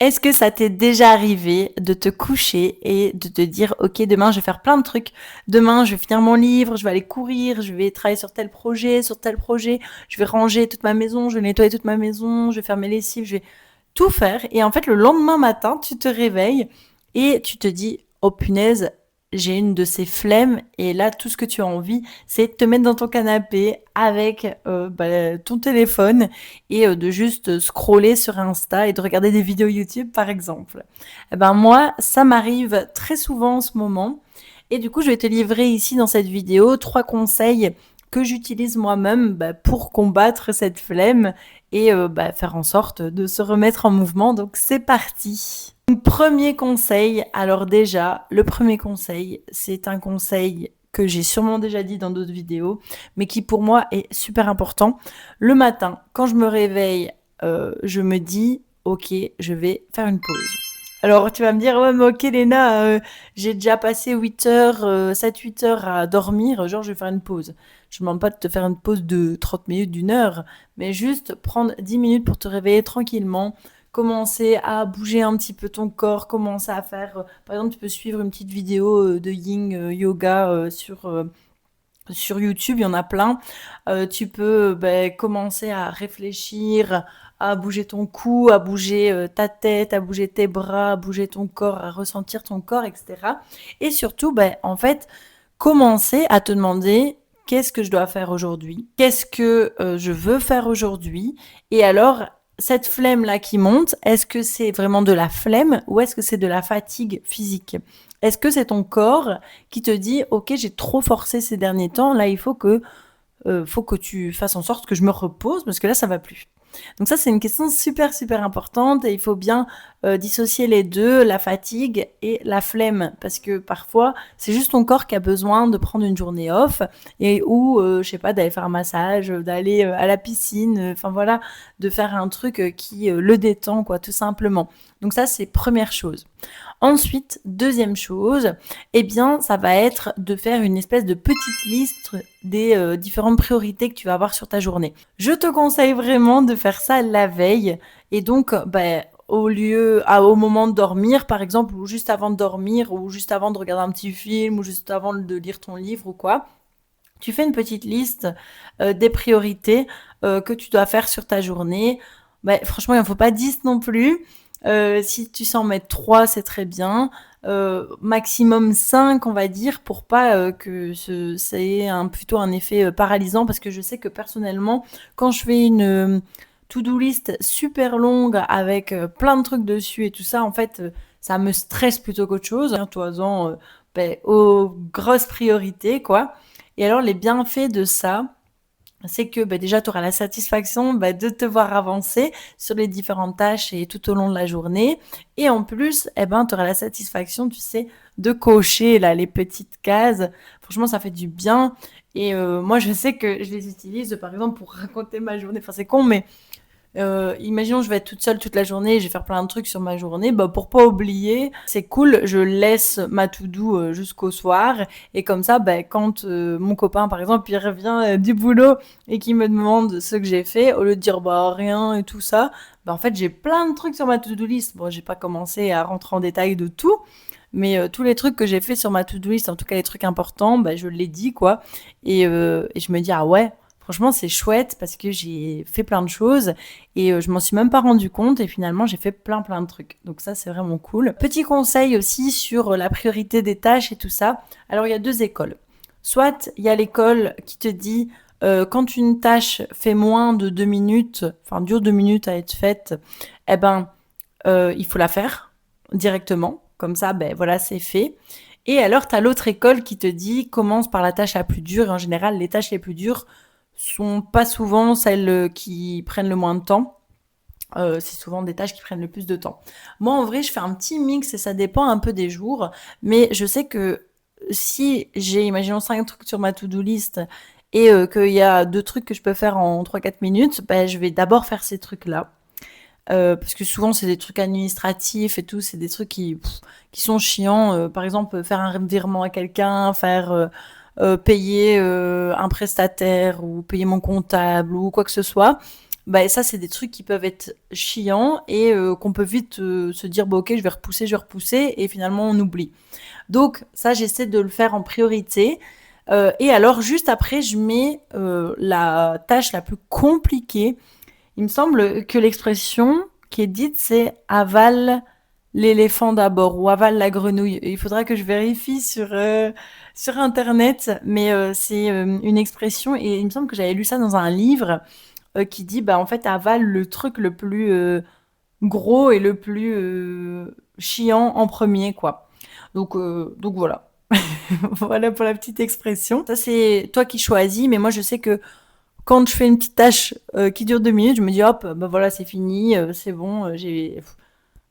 Est-ce que ça t'est déjà arrivé de te coucher et de te dire: «OK, demain, je vais faire plein de trucs. Demain, je vais finir mon livre, je vais aller courir, je vais travailler sur tel projet, je vais ranger toute ma maison, je vais nettoyer toute ma maison, je vais faire mes lessives, je vais tout faire» et en fait, le lendemain matin, tu te réveilles et tu te dis: «Oh punaise, j'ai une de ces flemmes» et là, tout ce que tu as envie, c'est de te mettre dans ton canapé avec, ton téléphone et de juste scroller sur Insta et de regarder des vidéos YouTube, par exemple. Eh ben moi, ça m'arrive très souvent en ce moment. Et du coup, je vais te livrer ici dans cette vidéo 3 conseils que j'utilise moi-même pour combattre cette flemme et faire en sorte de se remettre en mouvement. Donc c'est parti. Premier conseil, alors déjà, le premier conseil, c'est un conseil que j'ai sûrement déjà dit dans d'autres vidéos, mais qui pour moi est super important. Le matin, quand je me réveille, je me dis, ok, je vais faire une pause. Alors tu vas me dire, ouais mais ok Léna, j'ai déjà passé 8 heures, 7-8 heures à dormir, genre je vais faire une pause. Je ne demande pas de te faire une pause de 30 minutes, d'une heure, mais juste prendre 10 minutes pour te réveiller tranquillement, commencer à bouger un petit peu ton corps, commencer à faire, par exemple, tu peux suivre une petite vidéo de Yin Yoga sur YouTube, il y en a plein. Tu peux commencer à réfléchir, à bouger ton cou, à bouger ta tête, à bouger tes bras, à bouger ton corps, à ressentir ton corps, etc. Et surtout, en fait, commencer à te demander qu'est-ce que je dois faire aujourd'hui, qu'est-ce que je veux faire aujourd'hui, et alors cette flemme là qui monte, est-ce que c'est vraiment de la flemme ou est-ce que c'est de la fatigue physique? Est-ce que c'est ton corps qui te dit ok, j'ai trop forcé ces derniers temps, là il faut que tu fasses en sorte que je me repose parce que là ça va plus. Donc ça, c'est une question super, super importante et il faut bien dissocier les deux, la fatigue et la flemme. Parce que parfois, c'est juste ton corps qui a besoin de prendre une journée off et ou, je sais pas, d'aller faire un massage, d'aller à la piscine, enfin voilà, de faire un truc qui le détend, quoi, tout simplement. Donc ça, c'est première chose. Ensuite, deuxième chose, eh bien, ça va être de faire une espèce de petite liste des différentes priorités que tu vas avoir sur ta journée. Je te conseille vraiment de faire ça la veille et donc au moment de dormir par exemple ou juste avant de dormir ou juste avant de regarder un petit film ou juste avant de lire ton livre ou quoi, tu fais une petite liste des priorités que tu dois faire sur ta journée. Franchement, il n'en faut pas 10 non plus. Si tu s'en mets 3, c'est très bien. Maximum 5, on va dire, pour pas que ça ait plutôt un effet paralysant. Parce que je sais que personnellement, quand je fais une to-do list super longue avec plein de trucs dessus et tout ça, en fait, ça me stresse plutôt qu'autre chose. Toi-en aux grosses priorités, quoi. Et alors, les bienfaits de ça, c'est que déjà, tu auras la satisfaction de te voir avancer sur les différentes tâches et tout au long de la journée. Et en plus, tu auras la satisfaction, tu sais, de cocher là, les petites cases. Franchement, ça fait du bien. Et moi, je sais que je les utilise, par exemple, pour raconter ma journée. Enfin, c'est con, mais imaginons je vais être toute seule toute la journée, je vais faire plein de trucs sur ma journée, pour pas oublier, c'est cool, je laisse ma to-do jusqu'au soir et comme ça, quand mon copain par exemple il revient du boulot et qu'il me demande ce que j'ai fait, au lieu de dire rien et tout ça, en fait j'ai plein de trucs sur ma to-do list. Bon, j'ai pas commencé à rentrer en détail de tout, mais tous les trucs que j'ai fait sur ma to-do list, en tout cas les trucs importants, je l'ai dit quoi, et je me dis ah ouais. Franchement, c'est chouette parce que j'ai fait plein de choses et je m'en suis même pas rendu compte et finalement, j'ai fait plein de trucs. Donc ça, c'est vraiment cool. Petit conseil aussi sur la priorité des tâches et tout ça. Alors, il y a 2 écoles. Soit il y a l'école qui te dit quand une tâche fait moins de 2 minutes, enfin dure 2 minutes à être faite, il faut la faire directement. Comme ça, voilà, c'est fait. Et alors, tu as l'autre école qui te dit commence par la tâche la plus dure. Et en général, les tâches les plus dures sont pas souvent celles qui prennent le moins de temps. C'est souvent des tâches qui prennent le plus de temps. Moi, en vrai, je fais un petit mix et ça dépend un peu des jours. Mais je sais que si j'ai, imaginons, 5 trucs sur ma to-do list et qu'il y a 2 trucs que je peux faire en 3-4 minutes, je vais d'abord faire ces trucs-là. Parce que souvent, c'est des trucs administratifs et tout, c'est des trucs qui sont chiants. Par exemple, faire un virement à quelqu'un, faire payer un prestataire ou payer mon comptable ou quoi que ce soit. bah, ça, c'est des trucs qui peuvent être chiants et qu'on peut vite se dire, bah, ok, je vais repousser, et finalement, on oublie. Donc, ça, j'essaie de le faire en priorité. Et alors, juste après, je mets la tâche la plus compliquée. Il me semble que l'expression qui est dite, c'est avale l'éléphant d'abord ou avale la grenouille. Il faudra que je vérifie sur Internet, mais c'est une expression, et il me semble que j'avais lu ça dans un livre qui dit, bah, en fait, avale le truc le plus gros et le plus chiant en premier, quoi. Donc voilà. Voilà pour la petite expression. Ça, c'est toi qui choisis, mais moi, je sais que quand je fais une petite tâche qui dure 2 minutes, je me dis hop, bah voilà, c'est fini, c'est bon,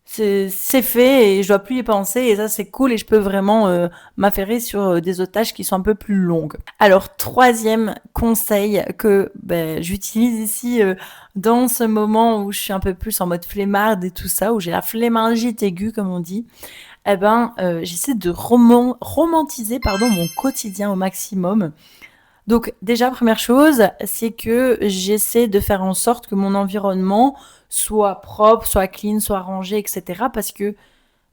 c'est fait et je dois plus y penser, et ça c'est cool, et je peux vraiment m'affairer sur des autres tâches qui sont un peu plus longues. Alors, troisième conseil que ben, j'utilise ici dans ce moment où je suis un peu plus en mode flemmarde et tout ça, où j'ai la flémingite aiguë comme on dit, eh ben j'essaie de romantiser mon quotidien au maximum. Donc déjà, première chose, c'est que j'essaie de faire en sorte que mon environnement soit propre, soit clean, soit rangé, etc. Parce que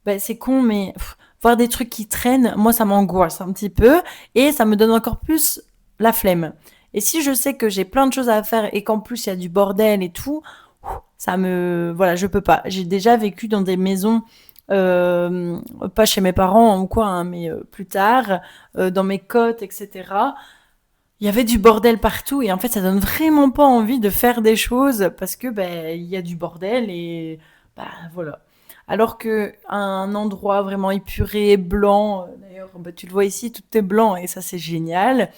bah, c'est con, mais voir des trucs qui traînent, moi, ça m'angoisse un petit peu et ça me donne encore plus la flemme. Et si je sais que j'ai plein de choses à faire et qu'en plus il y a du bordel et tout, voilà, je peux pas. J'ai déjà vécu dans des maisons, euh, pas chez mes parents ou quoi, hein, mais plus tard, dans mes côtes, etc. Il y avait du bordel partout, et en fait, ça donne vraiment pas envie de faire des choses parce que ben il y a du bordel, et bah voilà. Alors que un endroit vraiment épuré, blanc, d'ailleurs, bah, tu le vois ici, tout est blanc et ça c'est génial.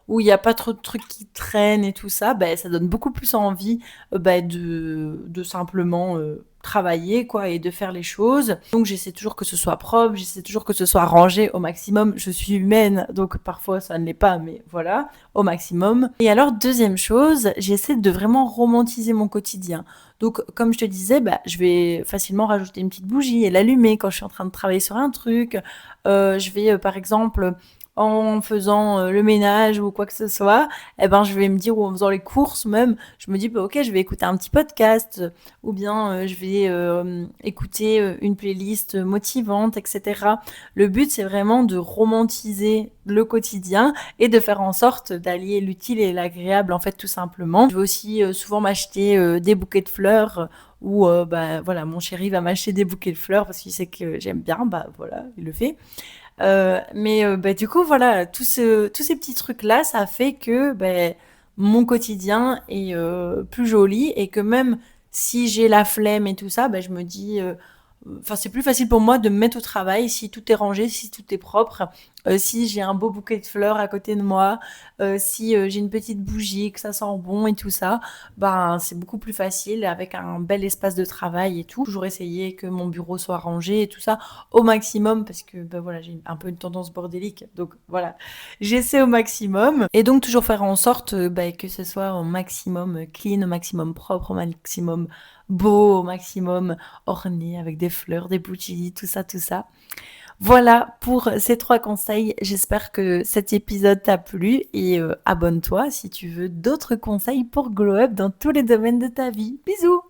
Où il n'y a pas trop de trucs qui traînent et tout ça, ben ça donne beaucoup plus envie ben, de simplement travailler quoi, et de faire les choses. Donc j'essaie toujours que ce soit propre, j'essaie toujours que ce soit rangé au maximum. Je suis humaine, donc parfois ça ne l'est pas, mais voilà, au maximum. Et alors, deuxième chose, j'essaie de vraiment romantiser mon quotidien. Donc comme je te disais, bah, je vais facilement rajouter une petite bougie et l'allumer quand je suis en train de travailler sur un truc. Je vais par exemple, en faisant le ménage ou quoi que ce soit, eh ben, je vais me dire, ou en faisant les courses même, je me dis, bah, ok, je vais écouter un petit podcast, ou bien je vais écouter une playlist motivante, etc. Le but, c'est vraiment de romantiser le quotidien et de faire en sorte d'allier l'utile et l'agréable, en fait, tout simplement. Je vais aussi souvent m'acheter des bouquets de fleurs, ou bah, voilà, mon chéri va m'acheter des bouquets de fleurs parce qu'il sait que j'aime bien, bah voilà, il le fait. Mais bah, du coup, voilà, tous ces petits trucs-là, ça fait que ben, mon quotidien est plus joli, et que même si j'ai la flemme et tout ça, ben, je me dis, enfin, c'est plus facile pour moi de me mettre au travail si tout est rangé, si tout est propre, si j'ai un beau bouquet de fleurs à côté de moi, si j'ai une petite bougie, que ça sent bon et tout ça, ben, c'est beaucoup plus facile avec un bel espace de travail et tout. Toujours essayer que mon bureau soit rangé et tout ça au maximum, parce que ben voilà, j'ai un peu une tendance bordélique, donc voilà, j'essaie au maximum, et donc toujours faire en sorte ben, que ce soit au maximum clean, au maximum propre, au maximum beau, au maximum orné avec des fleurs, des bougies, tout ça, tout ça. Voilà pour ces 3 conseils. J'espère que cet épisode t'a plu, et abonne-toi si tu veux d'autres conseils pour glow up dans tous les domaines de ta vie. Bisous!